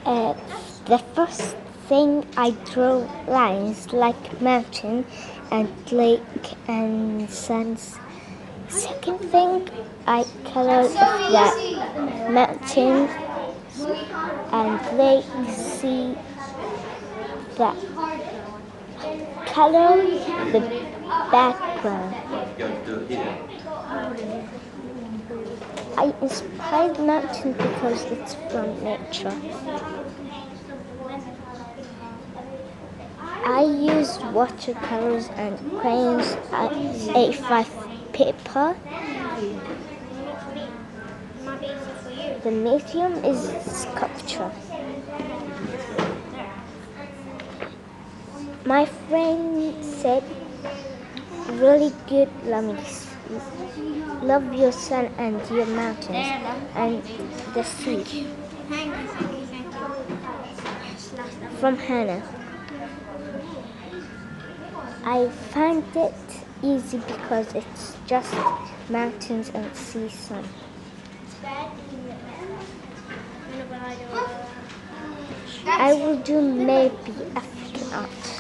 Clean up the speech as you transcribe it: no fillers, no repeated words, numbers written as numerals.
Uh, the first thing I draw lines like mountain and lake and suns. Second thing, I color the mountain and lake, see the color, the background. I inspired mountain because it's from nature. I used watercolors and crayons, A5 paper. The medium is sculpture. My friend said, really good, Lamis. Love your sun and your mountains and the sea. From Hannah. I find it easy because it's just mountains and sea sun. I will do maybe African art.